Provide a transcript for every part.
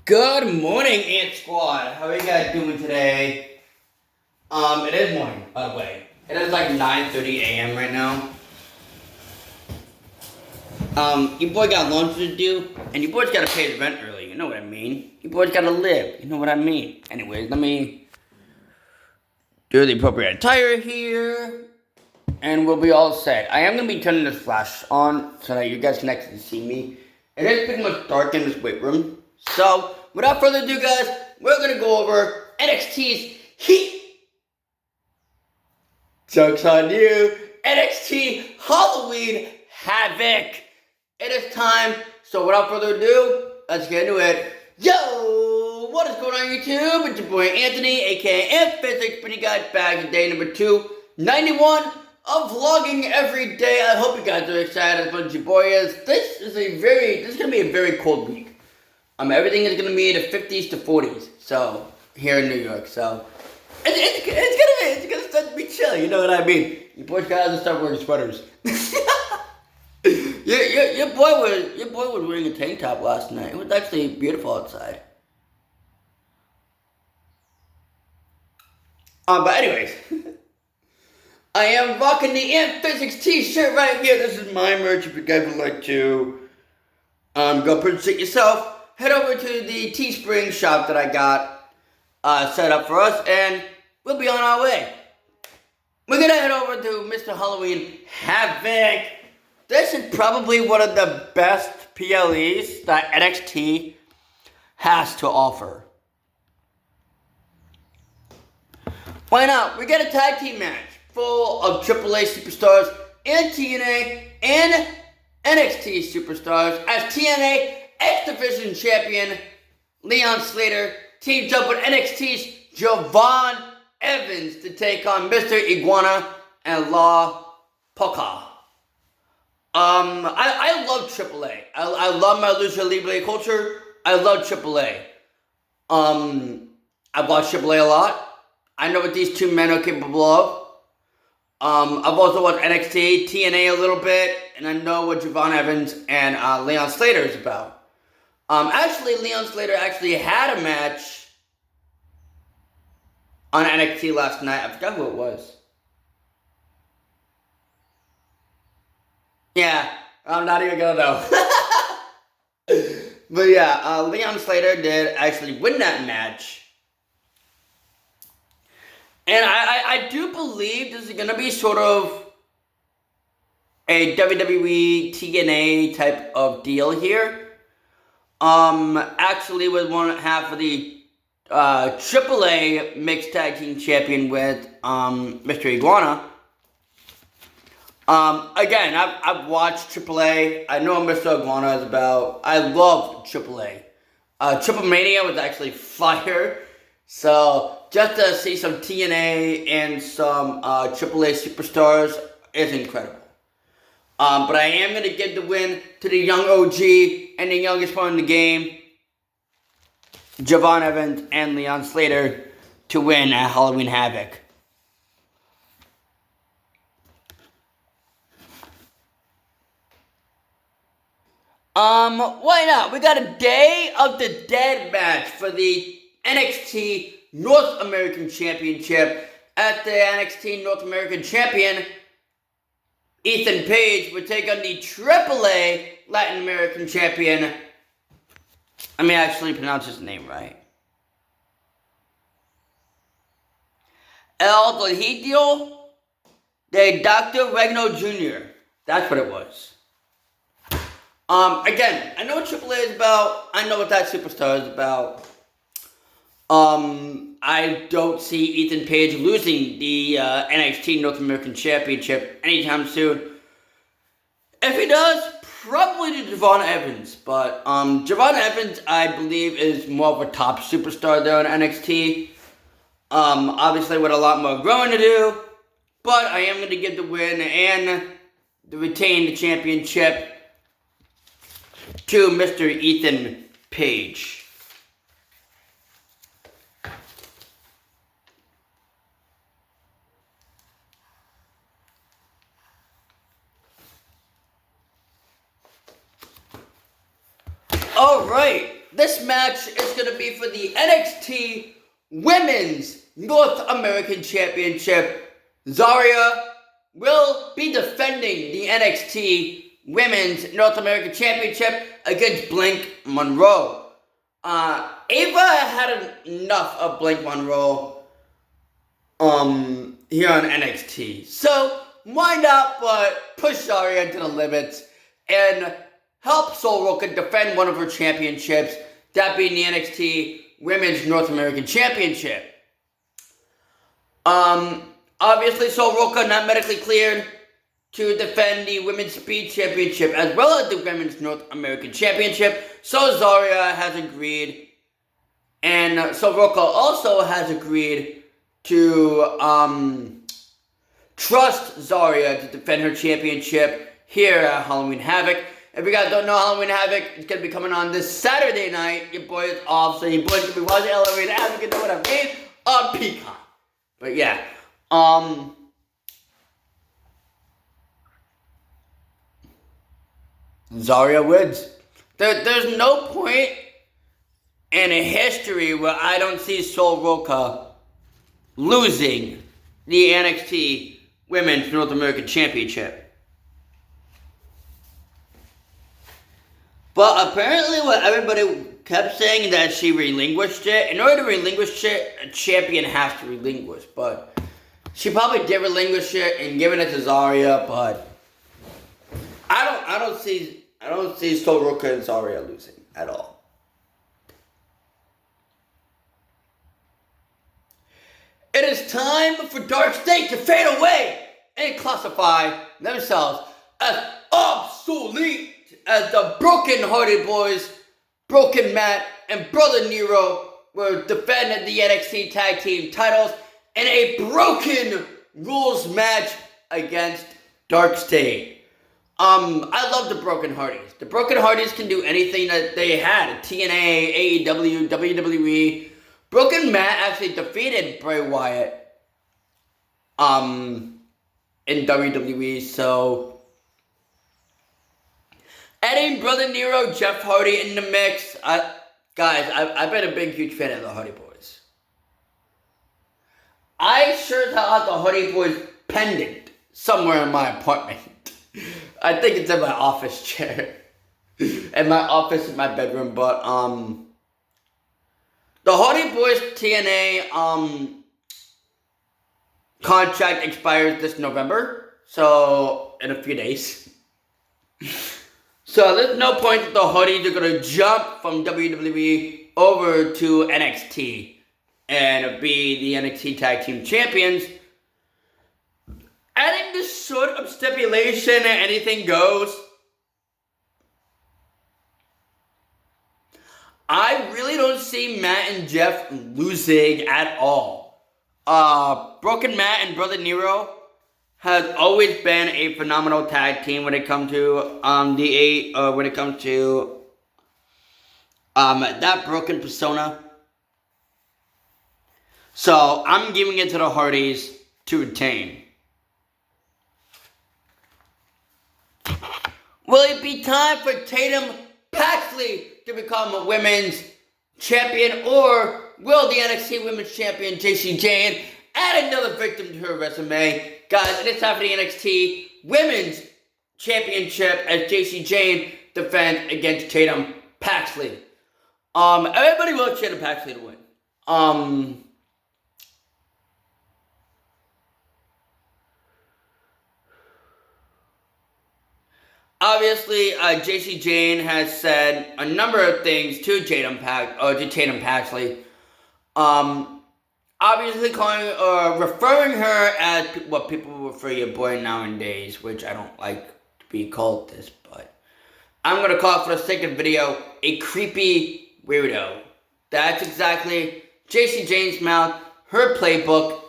Good morning, Ant Squad. How are you guys doing today? It is morning, by the way. It is like 9:30 a.m. right now. Your boy got lunch to do, and your boy's gotta pay the rent early. You know what I mean? Your boy's gotta live. You know what I mean? Anyways, let me do the appropriate attire here, and we'll be all set. I am gonna be turning this flash on so that you guys can actually see me. It is pretty much dark in this weight room. So, without further ado, guys, we're gonna go over NXT's Heat. Joke's on you. NXT Halloween Havoc. It is time. So, without further ado, let's get into it. Yo, what is going on YouTube? It's your boy Anthony, aka Physics, bringing you guys back to day number 291 of vlogging every day. I hope you guys are excited as much as your boy is. This is gonna be a very cold week. Everything is gonna be in the 50s to 40s. So here in New York, so it's gonna start to be chill. You know what I mean? Your boy's gotta start wearing sweaters. your boy was wearing a tank top last night. It was actually beautiful outside. But anyways, I am rocking the Ant Physics t-shirt right here. This is my merch. If you guys would like to go purchase it yourself, head over to the Teespring shop that I got set up for us, and we'll be on our way. We're gonna head over to Mr. Halloween Havoc. This is probably one of the best PLEs that NXT has to offer. Why not? We get a tag team match full of AAA superstars and TNA and NXT superstars as TNA X Division champion Leon Slater teams up with NXT's Javon Evans to take on Mr. Iguana and La Poca. I love AAA. I love my Lucha Libre culture. I love AAA. I've watched AAA a lot. I know what these two men are capable of. I've also watched NXT, TNA a little bit, and I know what Javon Evans and Leon Slater is about. Actually, Leon Slater actually had a match on NXT last night. I forgot who it was. Yeah, I'm not even gonna know. But yeah, Leon Slater did actually win that match. And I do believe this is gonna be sort of a WWE TNA type of deal here. Actually was one half of the AAA mixed tag team champion with Mr. Iguana. Again, I've watched AAA. I know what Mr. Iguana is about. I love AAA. Triple Mania was actually fire. So just to see some TNA and some AAA superstars is incredible. But I am going to give the win to the young OG and the youngest one in the game, Javon Evans and Leon Slater, to win at Halloween Havoc. Why not? We got a Day of the Dead match for the NXT North American Championship. At the NXT North American Champion, Ethan Page would take on the AAA Latin American Champion. Let me actually pronounce his name right. El Hijo de Dr. Regno Jr. That's what it was. Again, I know what AAA is about. I know what that superstar is about. I don't see Ethan Page losing the NXT North American Championship anytime soon. If he does, probably to Javon Evans. But Javon Evans, I believe, is more of a top superstar there on NXT. Obviously with a lot more growing to do. But I am going to give the win and retain the championship to Mr. Ethan Page. Alright, this match is going to be for the NXT Women's North American Championship. Zarya will be defending the NXT Women's North American Championship against Blink Monroe. Ava had enough of Blink Monroe here on NXT. So why not but push Zarya to the limits and help Sol Ruca defend one of her championships, that being the NXT Women's North American Championship. Obviously Sol Ruca not medically cleared to defend the Women's Speed Championship as well as the Women's North American Championship. So Zarya has agreed, and Sol Ruca also has agreed to trust Zarya to defend her championship here at Halloween Havoc. If you guys don't know, Halloween Havoc is going to be coming on this Saturday night. Your boy is off, so your boy's going to be watching Halloween Havoc, you know what I mean, on Peacock. But yeah, Zarya wins. There's no point in a history where I don't see Sol Ruca losing the NXT Women's North American Championship. But apparently what everybody kept saying that she relinquished it. In order to relinquish it, a champion has to relinquish. But she probably did relinquish it and given it to Zarya, but I don't see Sol Ruca and Zarya losing at all. It is time for Dark State to fade away and classify themselves as obsolete as the Broken Hardy Boys, Broken Matt, and Brother Nero will defend the NXT Tag Team titles in a broken rules match against Dark State. I love the Broken Hardys. The Broken Hardys can do anything that they had at TNA, AEW, WWE. Broken Matt actually defeated Bray Wyatt in WWE, so adding Brother Nero, Jeff Hardy in the mix, guys, I've been a big, huge fan of the Hardy Boys. I sure as hell have the Hardy Boys pendant somewhere in my apartment. I think it's in my office chair. In my office, in my bedroom, but, the Hardy Boys TNA, contract expires this November, so in a few days. So there's no point that the Hardys are going to jump from WWE over to NXT and be the NXT Tag Team Champions. Adding this sort of stipulation, anything goes. I really don't see Matt and Jeff losing at all. Broken Matt and Brother Nero has always been a phenomenal tag team when it comes to that Broken persona. So I'm giving it to the Hardys to retain. Will it be time for Tatum Paxley to become a women's champion, or will the NXT Women's Champion Jacy Jayne add another victim to her resume? Guys, it is time for the NXT Women's Championship as Jacy Jayne defends against Tatum Paxley. Everybody wants Tatum Paxley to win. Obviously, Jacy Jayne has said a number of things to Tatum Paxley. Obviously referring her as what people refer to your boy nowadays, which I don't like to be called this, but I'm going to call it for the sake of video, a creepy weirdo. That's exactly Jacy Jayne's mouth, her playbook.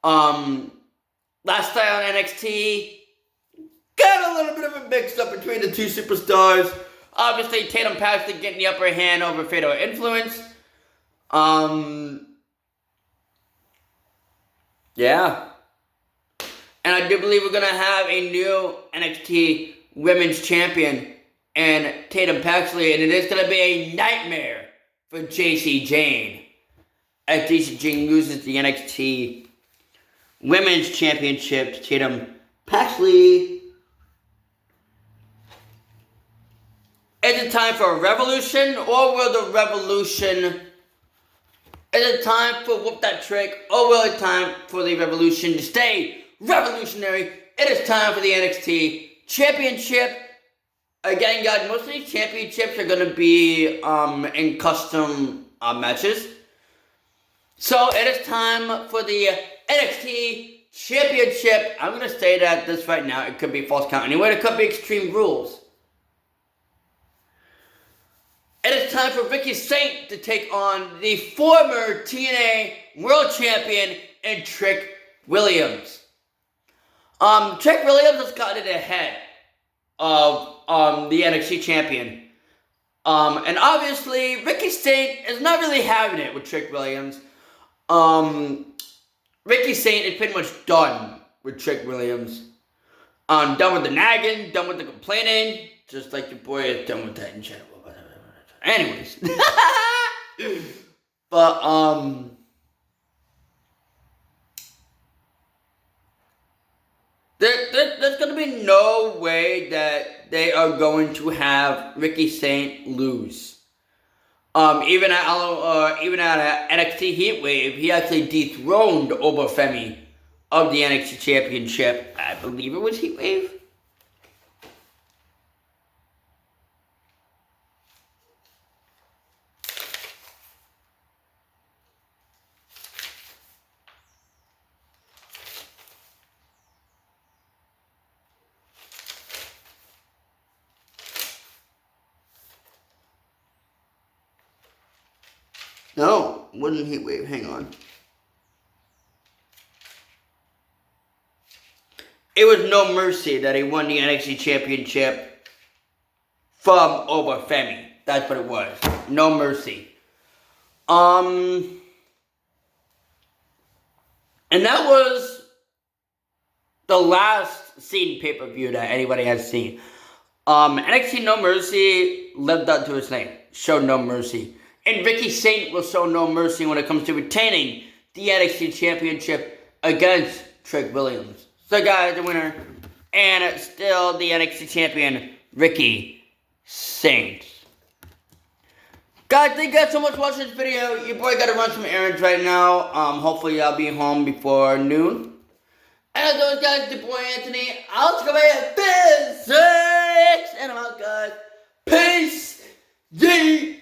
Last night on NXT, got a little bit of a mix-up between the two superstars. Obviously, Tatum Paxley getting the upper hand over Fatal Influence. Yeah. And I do believe we're going to have a new NXT Women's Champion and Tatum Paxley, and it is going to be a nightmare for Jacy Jayne as Jacy Jayne loses the NXT Women's Championship to Tatum Paxley. Is it time for a revolution, or will the revolution... Is it time for Whoop That Trick, or will it time for the revolution to stay revolutionary? It is time for the NXT Championship. Again, guys, most of these championships are going to be in custom matches. So it is time for the NXT Championship. I'm going to say that this right now. It could be false count anywhere. It could be Extreme Rules. It is time for Ricky Saint to take on the former TNA World Champion and Trick Williams. Trick Williams has gotten ahead of the NXT Champion. And obviously, Ricky Saint is not really having it with Trick Williams. Ricky Saint is pretty much done with Trick Williams. Done with the nagging, done with the complaining, just like your boy is done with that in general. Anyways. But, there's going to be no way that they are going to have Ricky Saint lose. Even at NXT Heatwave, he actually dethroned Obafemi of the NXT Championship. I believe it was Heatwave. No, it wasn't Heatwave. Hang on. It was No Mercy that he won the NXT Championship from Obafemi. That's what it was. No Mercy. And that was the last seen pay-per-view that anybody has seen. NXT No Mercy lived up to its name. Showed No Mercy. And Ricky Saint will show no mercy when it comes to retaining the NXT Championship against Trick Williams. So guys, the winner, and still the NXT Champion, Ricky Saint. Guys, thank you guys so much for watching this video. Your boy got to run some errands right now. Hopefully I'll be home before noon. And as always, guys, the boy Anthony. I'll go away at physics. And I'm out, guys. Peace. Yee.